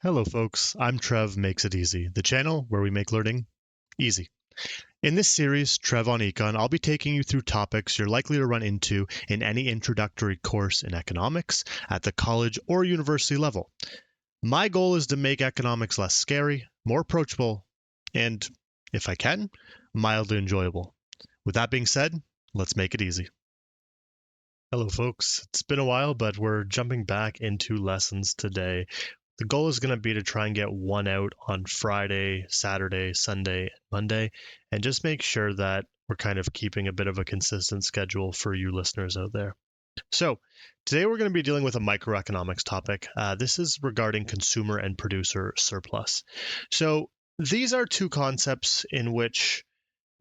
Hello folks, I'm Trev Makes It Easy, the channel where we make learning easy. In this series, Trev on Econ, I'll be taking you through topics you're likely to run into in any introductory course in economics at the college or university level. My goal is to make economics less scary, more approachable, and, if I can, mildly enjoyable. With that being said, let's make it easy. Hello folks, it's been a while, but we're jumping back into lessons today. The goal is going to be to try and get one out on Friday, Saturday, Sunday, and Monday, and just make sure that we're kind of keeping a bit of a consistent schedule for you listeners out there. So today we're going to be dealing with a microeconomics topic. This is regarding consumer and producer surplus. So these are two concepts in which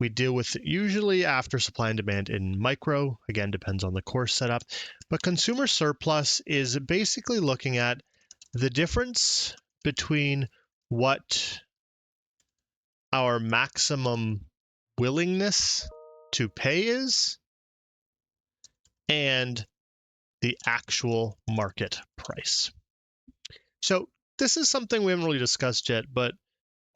we deal with usually after supply and demand in micro, again, depends on the course setup. But consumer surplus is basically looking at the difference between what our maximum willingness to pay is and the actual market price. So this is something we haven't really discussed yet, but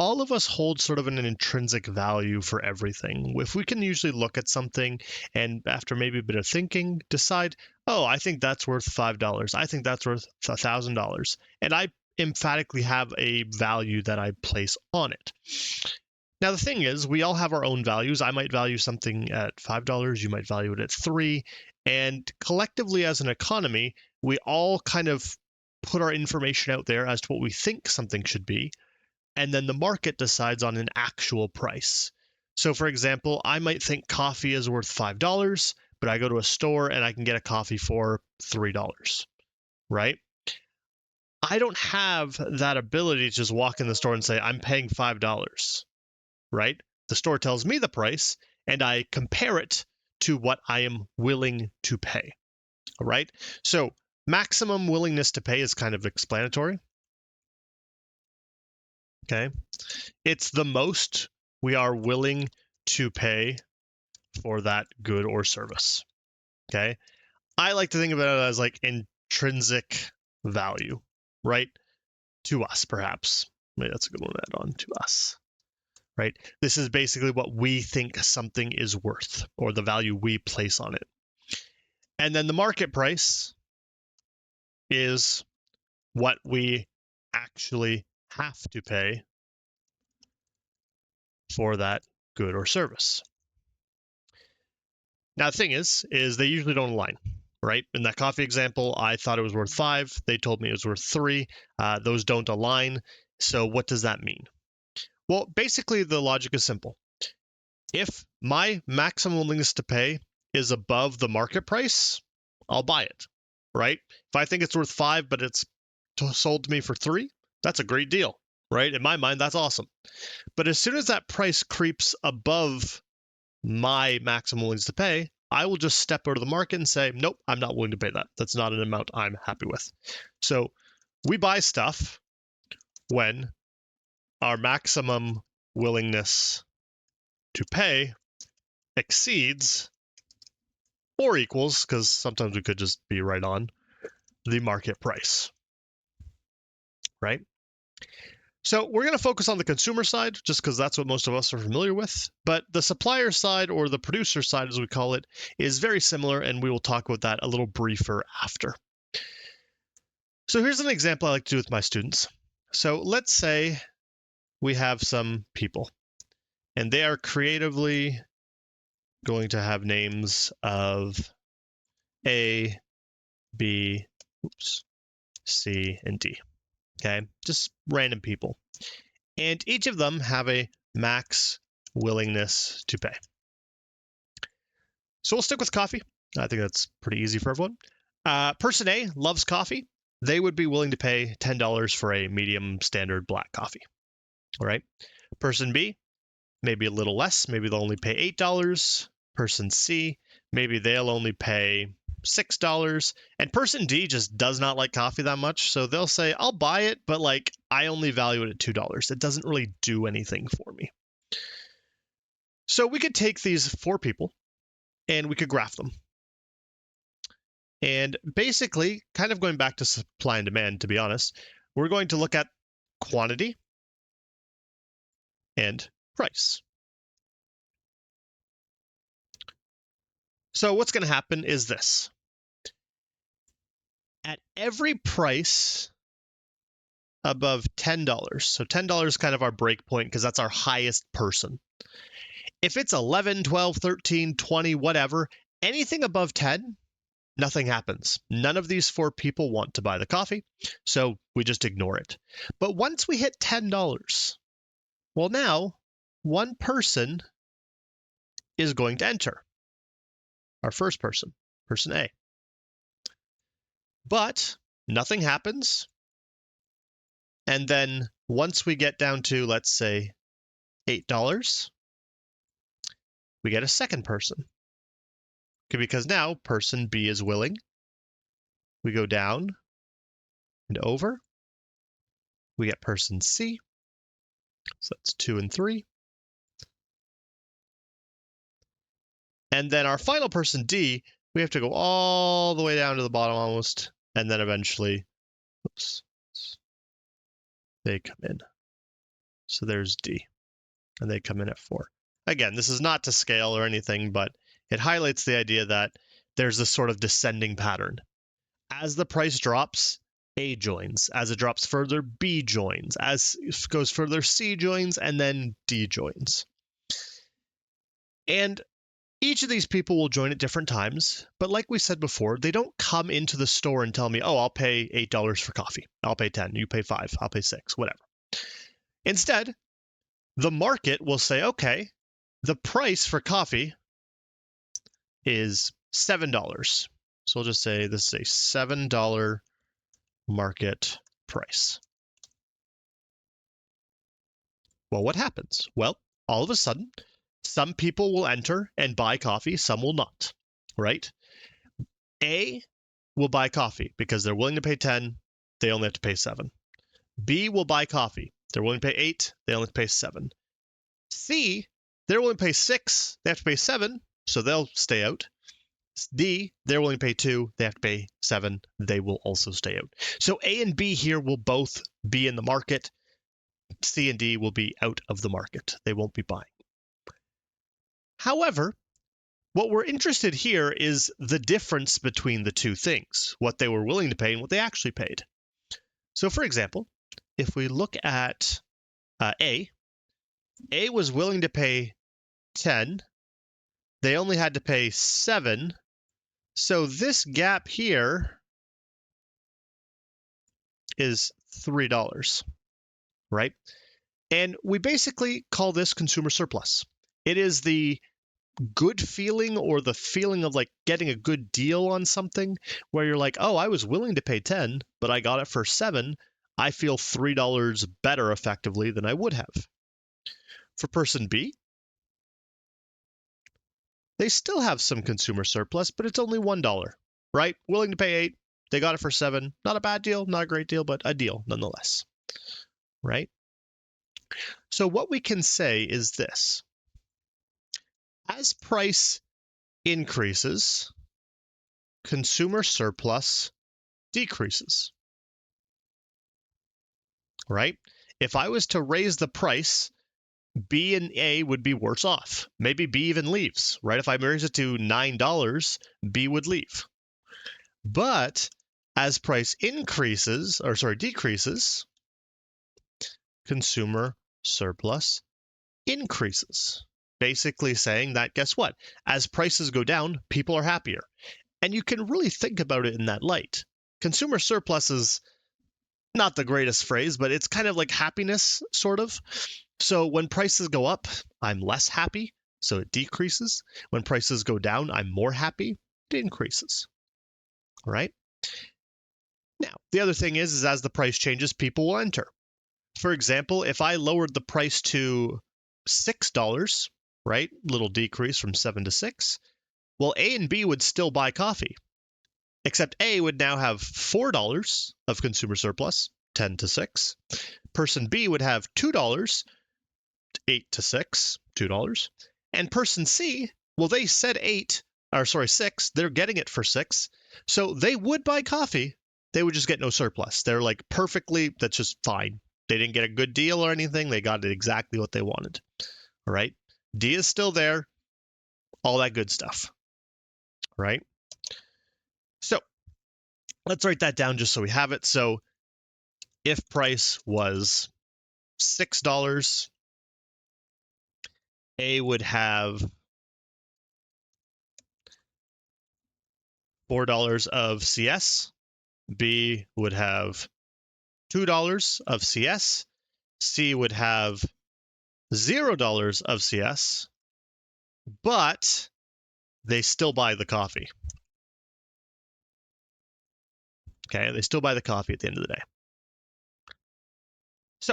all of us hold sort of an intrinsic value for everything. If we can usually look at something and after maybe a bit of thinking, decide, oh, I think that's worth $5. I think that's worth $1,000. And I emphatically have a value that I place on it. Now, the thing is, we all have our own values. I might value something at $5. You might value it at $3. And collectively as an economy, we all kind of put our information out there as to what we think something should be. And then the market decides on an actual price. So for example, I might think coffee is worth $5, but I go to a store and I can get a coffee for $3, right? I don't have that ability to just walk in the store and say, I'm paying $5, right? The store tells me the price and I compare it to what I am willing to pay, all right? So maximum willingness to pay is kind of explanatory. Okay. It's the most we are willing to pay for that good or service. Okay. I like to think about it as like intrinsic value, right? To us, perhaps. Maybe that's a good one to add on, to us, right? This is basically what we think something is worth or the value we place on it. And then the market price is what we actually have to pay for that good or service. Now, the thing is they usually don't align, right? In that coffee example, I thought it was worth $5. They told me it was worth $3. Those don't align. So what does that mean? Well, basically, the logic is simple. If my maximum willingness to pay is above the market price, I'll buy it, right? If I think it's worth $5, but it's sold to me for $3, that's a great deal, right? In my mind, that's awesome. But as soon as that price creeps above my maximum willingness to pay, I will just step out of the market and say, nope, I'm not willing to pay that. That's not an amount I'm happy with. So we buy stuff when our maximum willingness to pay exceeds or equals, because sometimes we could just be right on, the market price, right? So we're going to focus on the consumer side, just because that's what most of us are familiar with. But the supplier side, or the producer side, as we call it, is very similar, and we will talk about that a little briefer after. So here's an example I like to do with my students. So let's say we have some people, and they are creatively going to have names of A, B, C, and D. Okay, just random people. And each of them have a max willingness to pay. So we'll stick with coffee. I think that's pretty easy for everyone. Person A loves coffee. They would be willing to pay $10 for a medium standard black coffee. All right. Person B, maybe a little less. Maybe they'll only pay $8. Person C, maybe they'll only pay $6. And person D just does not like coffee that much. So they'll say, I'll buy it, but like I only value it at $2. It doesn't really do anything for me. So we could take these 4 people and we could graph them. And basically, kind of going back to supply and demand, to be honest, we're going to look at quantity and price. So what's going to happen is this. At every price above $10, so $10 is kind of our break point because that's our highest person. If it's 11, 12, 13, 20, whatever, anything above 10, nothing happens. None of these 4 people want to buy the coffee, so we just ignore it. But once we hit $10, well, now one person is going to enter. Our first person, person A. But nothing happens. And then once we get down to, let's say, $8, we get a second person. Okay, because now person B is willing. We go down and over. We get person C. So that's 2 and 3. And then our final person D, we have to go all the way down to the bottom almost. And then eventually, oops, they come in. So there's D. And they come in at 4. Again, this is not to scale or anything, but it highlights the idea that there's this sort of descending pattern. As the price drops, A joins. As it drops further, B joins. As it goes further, C joins, and then D joins. And each of these people will join at different times, but like we said before, they don't come into the store and tell me, oh, I'll pay $8 for coffee. I'll pay 10, you pay 5, I'll pay 6, whatever. Instead, the market will say, okay, the price for coffee is $7. So we'll just say this is a $7 market price. Well, what happens? Well, all of a sudden, some people will enter and buy coffee, some will not, right? A will buy coffee because they're willing to pay 10, they only have to pay 7. B will buy coffee. They're willing to pay 8, they only have to pay 7. C, they're willing to pay 6, they have to pay 7, so they'll stay out. D, they're willing to pay 2, they have to pay 7, they will also stay out. So A and B here will both be in the market. C and D will be out of the market. They won't be buying. However, what we're interested here is the difference between the two things, what they were willing to pay and what they actually paid. So for example, if we look at A was willing to pay 10. They only had to pay 7. So this gap here is $3, right? And we basically call this consumer surplus. It is the good feeling or the feeling of like getting a good deal on something where you're like, oh, I was willing to pay 10, but I got it for 7. I feel $3 better effectively than I would have. For person B, they still have some consumer surplus, but it's only $1, right? Willing to pay 8. They got it for 7. Not a bad deal, not a great deal, but a deal nonetheless, right? So what we can say is this. As price increases, consumer surplus decreases, right? If I was to raise the price, B and A would be worse off. Maybe B even leaves, right? If I raise it to $9, B would leave. But as price decreases, consumer surplus increases. Basically saying that, guess what? As prices go down, people are happier. And you can really think about it in that light. Consumer surplus is not the greatest phrase, but it's kind of like happiness, sort of. So when prices go up, I'm less happy, so it decreases. When prices go down, I'm more happy, it increases. All right? Now, the other thing is as the price changes, people will enter. For example, if I lowered the price to $6, right? Little decrease from 7 to 6. Well, A and B would still buy coffee, except A would now have $4 of consumer surplus, 10 to 6. Person B would have $2, 8 to 6, $2. And person C, well, they said 6, they're getting it for 6. So they would buy coffee, they would just get no surplus. They're like perfectly, that's just fine. They didn't get a good deal or anything. They got exactly what they wanted. All right. D is still there. All that good stuff. Right. So let's write that down just so we have it. So if price was $6, A would have $4 of CS. B would have $2 of CS. C would have $0 of CS, but they still buy the coffee. Okay, they still buy the coffee at the end of the day. So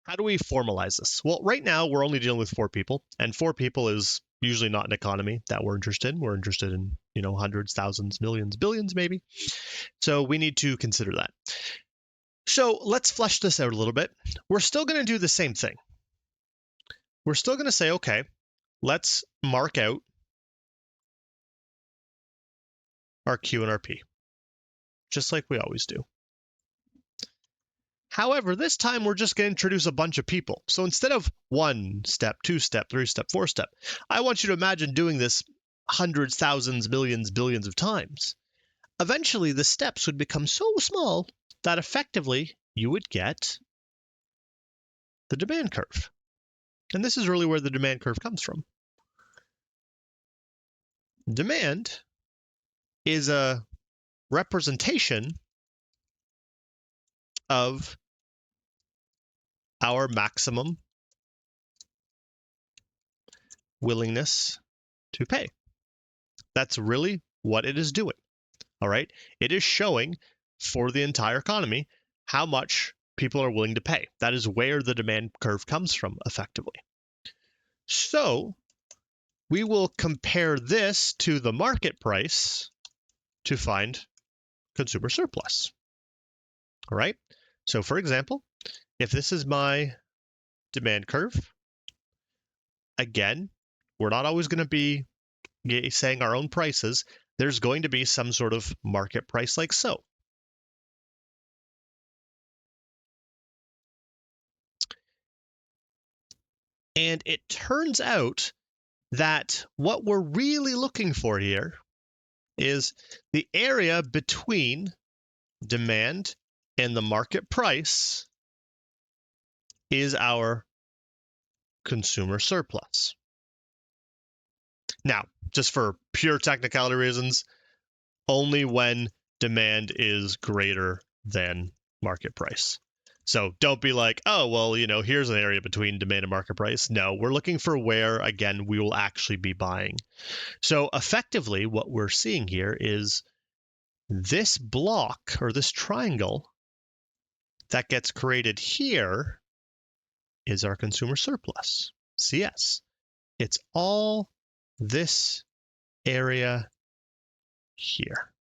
how do we formalize this? Well, right now we're only dealing with 4 people, and 4 people is usually not an economy that we're interested in. We're interested in, hundreds, thousands, millions, billions, maybe. So we need to consider that. So let's flesh this out a little bit. We're still going to do the same thing. We're still going to say, okay, let's mark out our Q and our P, just like we always do. However, this time we're just going to introduce a bunch of people. So instead of 1 step, 2 step, 3 step, 4 step, I want you to imagine doing this hundreds, thousands, millions, billions of times. Eventually, the steps would become so small that effectively you would get the demand curve. And this is really where the demand curve comes from. Demand is a representation of our maximum willingness to pay. That's really what it is doing. All right. It is showing for the entire economy how much people are willing to pay. That is where the demand curve comes from, effectively. So we will compare this to the market price to find consumer surplus. All right. So for example, if this is my demand curve, again, we're not always going to be saying our own prices. There's going to be some sort of market price like so. And it turns out that what we're really looking for here is the area between demand and the market price is our consumer surplus. Now, just for pure technicality reasons, only when demand is greater than market price. So don't be like, oh, well, here's an area between demand and market price. No, we're looking for where, again, we will actually be buying. So effectively, what we're seeing here is this block or this triangle that gets created here is our consumer surplus, CS. It's all this area here.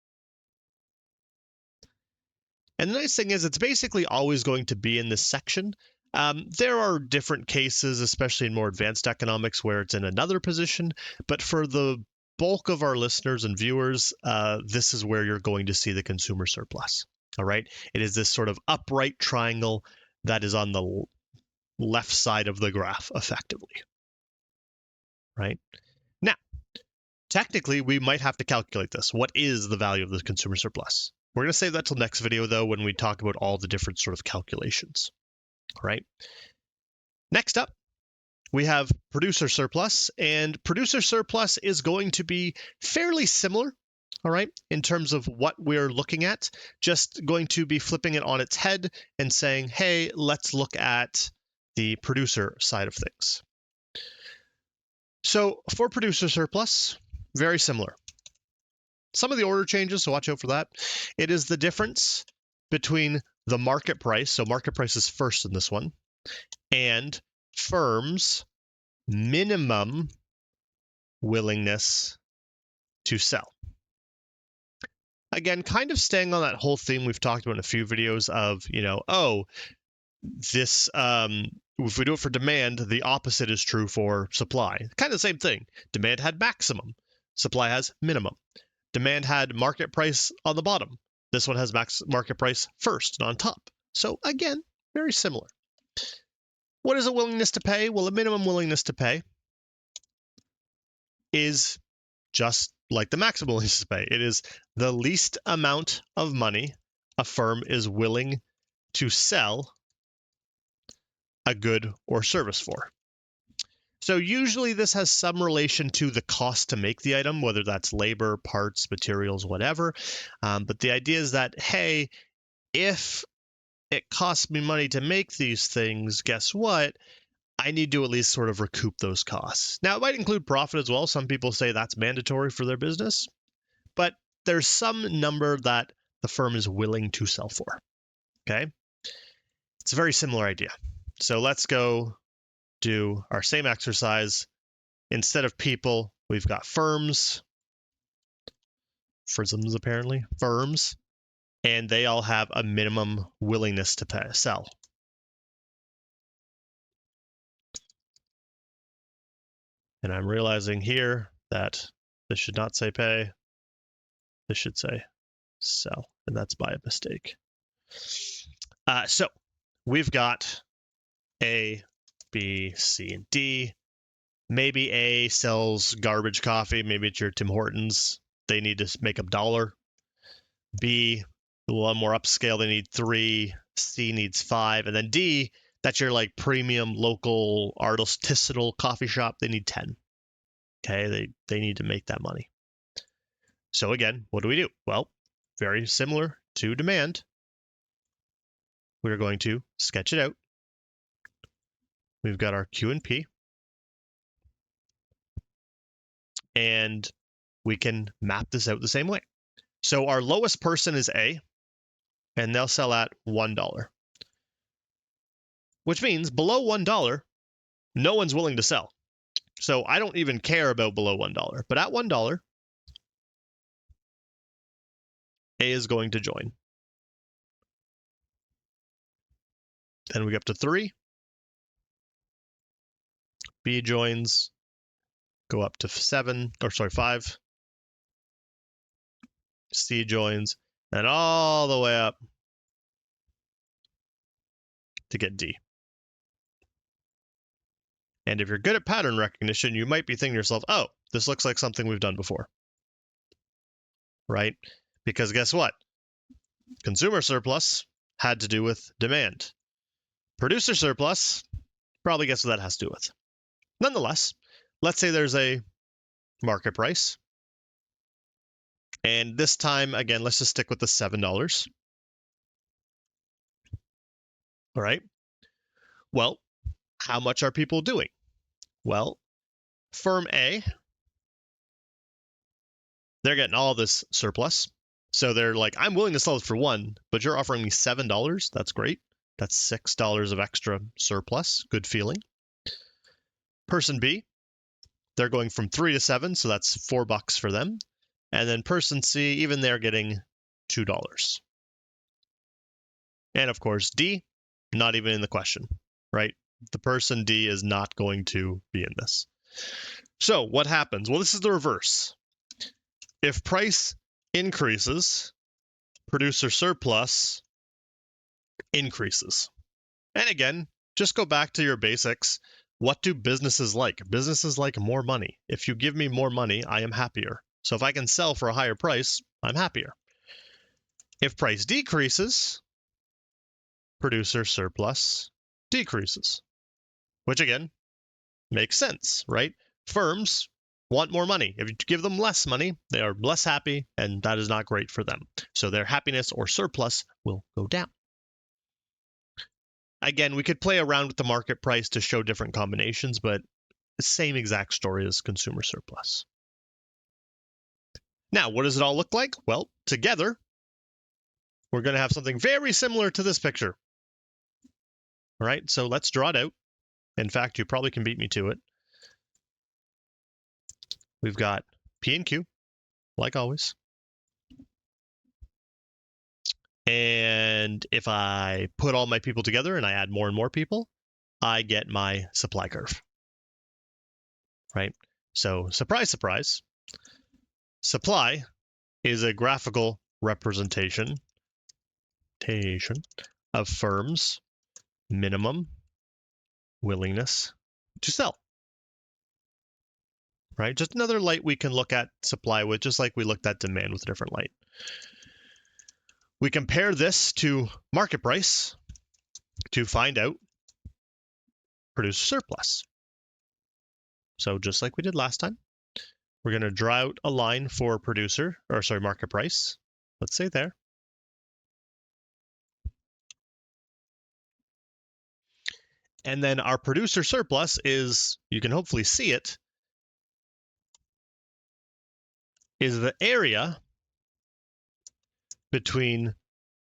And the nice thing is it's basically always going to be in this section. There are different cases, especially in more advanced economics, where it's in another position. But for the bulk of our listeners and viewers, this is where you're going to see the consumer surplus. All right. It is this sort of upright triangle that is on the left side of the graph, effectively. Right. Now, technically, we might have to calculate this. What is the value of the consumer surplus? We're going to save that till next video, though, when we talk about all the different sort of calculations. All right. Next up, we have producer surplus, and producer surplus is going to be fairly similar, all right, in terms of what we're looking at, just going to be flipping it on its head and saying, hey, let's look at the producer side of things. So for producer surplus, very similar. Some of the order changes, so watch out for that. It is the difference between the market price, so market price is first in this one, and firms' minimum willingness to sell. Again, kind of staying on that whole theme we've talked about in a few videos of, this, if we do it for demand, the opposite is true for supply. Kind of the same thing. Demand had maximum, supply has minimum. Demand had market price on the bottom. This one has market price first and on top. So again, Very similar. What is a willingness to pay? Well, a minimum willingness to pay is just like the maximum willingness to pay. It is the least amount of money a firm is willing to sell a good or service for. So usually this has some relation to the cost to make the item, whether that's labor, parts, materials, whatever. But the idea is that, hey, if it costs me money to make these things, guess what? I need to at least sort of recoup those costs. Now, it might include profit as well. Some people say that's mandatory for their business, but there's some number that the firm is willing to sell for. Okay? It's a very similar idea. So let's go do our same exercise. Instead of people, we've got firms. Firms, apparently. Firms. And they all have a minimum willingness to sell. And I'm realizing here that this should not say pay. This should say sell. And that's by a mistake. So we've got A, B, C, and D. Maybe A sells garbage coffee. Maybe it's your Tim Hortons. They need to make $1. B, a little more upscale, they need 3. C needs 5. And then D, that's your like premium local artisanal coffee shop. They need 10. Okay, they need to make that money. So again, what do? Well, very similar to demand. We're going to sketch it out. We've got our Q and P. And we can map this out the same way. So our lowest person is A, and they'll sell at $1. Which means below $1, no one's willing to sell. So I don't even care about below $1. But at $1, A is going to join. Then we get up to 3. B joins. Go up to 5. C joins. And all the way up to get D. And if you're good at pattern recognition, you might be thinking to yourself, oh, this looks like something we've done before. Right? Because guess what? Consumer surplus had to do with demand. Producer surplus, probably guess what that has to do with. Nonetheless, let's say there's a market price. And this time, again, let's just stick with the $7. All right. Well, how much are people doing? Well, firm A, they're getting all this surplus. So they're like, I'm willing to sell it for $1, but you're offering me $7. That's great. That's $6 of extra surplus. Good feeling. Person B, they're going from 3 to 7, so that's $4 for them. And then person C, even they're getting $2. And of course, D, not even in the question, right? The person D is not going to be in this. So what happens? Well, this is the reverse. If price increases, producer surplus increases. And again, just go back to your basics. What do businesses like? Businesses like more money. If you give me more money, I am happier. So if I can sell for a higher price, I'm happier. If price decreases, producer surplus decreases, which again makes sense, right? Firms want more money. If you give them less money, they are less happy, and that is not great for them. So their happiness or surplus will go down. Again, we could play around with the market price to show different combinations, but the same exact story as consumer surplus. Now, what does it all look like? Well, together, we're going to have something very similar to this picture. All right, so let's draw it out. In fact, you probably can beat me to it. We've got P and Q, like always. And if I put all my people together and I add more and more people, I get my supply curve, right? So surprise, surprise, supply is a graphical representation of firms minimum willingness to sell. Right? Just another light we can look at supply with, just like we looked at demand with a different light. We compare this to market price to find out producer surplus. So just like we did last time, we're going to draw out a line for market price. Let's say there. And then our producer surplus is, you can hopefully see it, is the area between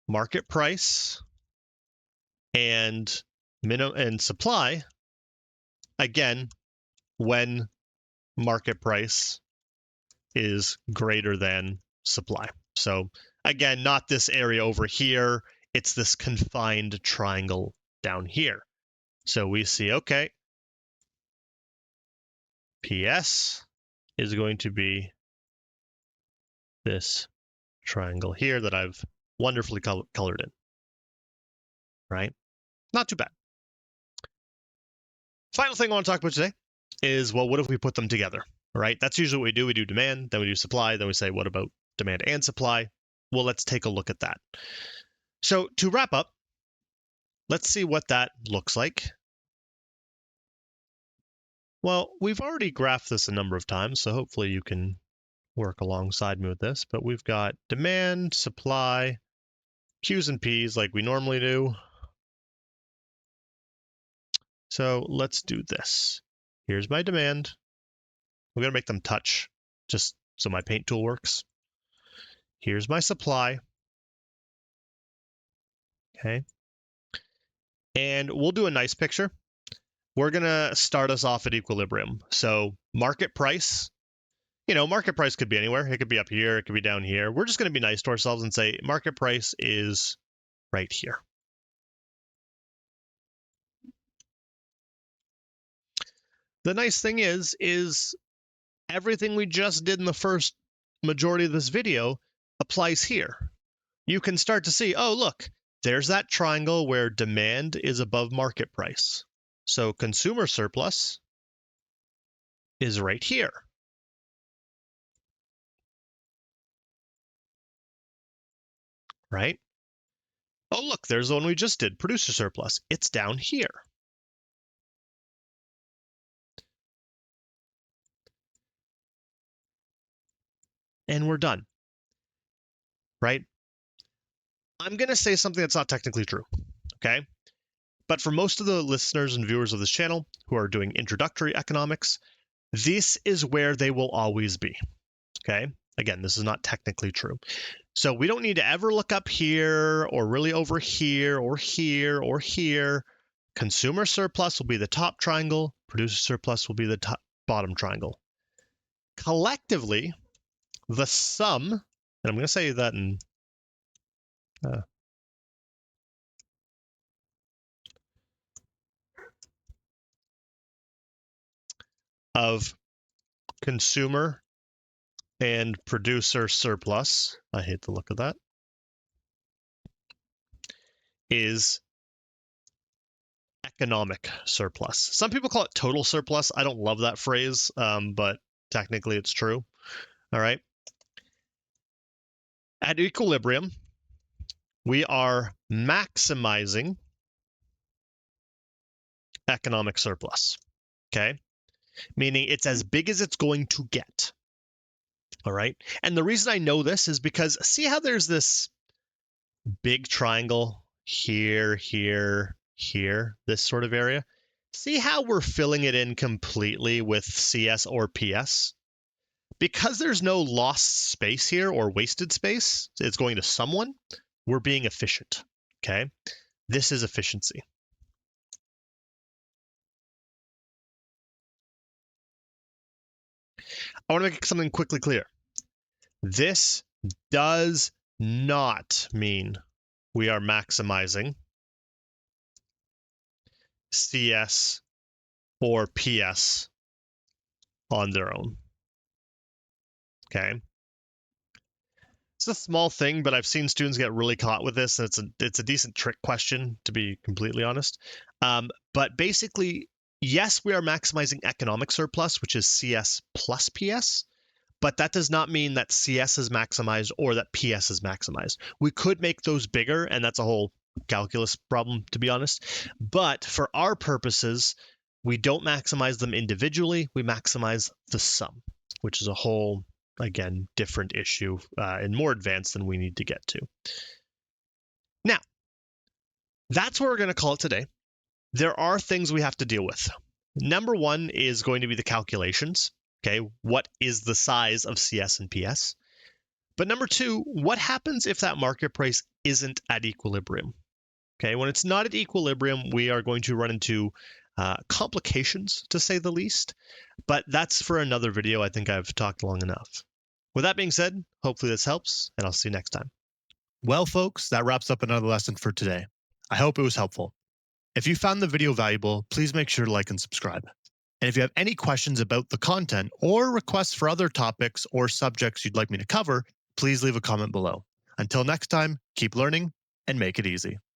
market price and minimum and supply, again, when market price is greater than supply. So again, not this area over here, it's this confined triangle down here. So we see, okay, PS is going to be this triangle here that I've wonderfully colored in, right? Not too bad. Final thing I want to talk about today is, well, what if we put them together, right? That's usually what we do. We do demand, then we do supply, then we say, what about demand and supply? Well, let's take a look at that. So to wrap up, let's see what that looks like. Well, we've already graphed this a number of times, so hopefully you can work alongside me with this, but we've got demand, supply, Q's and P's like we normally do. So let's do this. Here's my demand. We're going to make them touch just so my paint tool works. Here's my supply. Okay. And we'll do a nice picture. We're going to start us off at equilibrium. So market price, market price could be anywhere. It could be up here. It could be down here. We're just going to be nice to ourselves and say market price is right here. The nice thing is everything we just did in the first majority of this video applies here. You can start to see, oh, look, there's that triangle where demand is above market price. So consumer surplus is right here. Right? Oh, look, there's the one we just did, producer surplus. It's down here. And we're done. Right? I'm going to say something that's not technically true. Okay? But for most of the listeners and viewers of this channel who are doing introductory economics, this is where they will always be. Okay? Again, this is not technically true. So we don't need to ever look up here or really over here or here or here. Consumer surplus will be the top triangle. Producer surplus will be the bottom triangle. Collectively, the sum, and I'm going to say that in of consumer and producer surplus, I hate the look of that, is economic surplus. Some people call it total surplus. I don't love that phrase, but technically it's true. All right. At equilibrium, we are maximizing economic surplus. Okay. Meaning it's as big as it's going to get. All right. And the reason I know this is because see how there's this big triangle here, here, here, this sort of area? See how we're filling it in completely with CS or PS? Because there's no lost space here or wasted space, it's going to someone, we're being efficient. Okay. This is efficiency. I want to make something quickly clear. This does not mean we are maximizing CS or PS on their own. Okay. a small thing, but I've seen students get really caught with this. And it's a decent trick question, to be completely honest. But basically, yes, we are maximizing economic surplus, which is CS plus PS, but that does not mean that CS is maximized or that PS is maximized. We could make those bigger, and that's a whole calculus problem, to be honest. But for our purposes, we don't maximize them individually, we maximize the sum, which is a whole, again, different issue and more advanced than we need to get to. Now, that's what we're going to call it today. There are things we have to deal with. Number one is going to be the calculations. Okay, what is the size of CS and PS? But number two, what happens if that market price isn't at equilibrium? Okay, when it's not at equilibrium, we are going to run into complications, to say the least. But that's for another video. I think I've talked long enough. With that being said, hopefully this helps, and I'll see you next time. Well, folks, that wraps up another lesson for today. I hope it was helpful. If you found the video valuable, please make sure to like and subscribe. And if you have any questions about the content or requests for other topics or subjects you'd like me to cover, please leave a comment below. Until next time, keep learning and make it easy.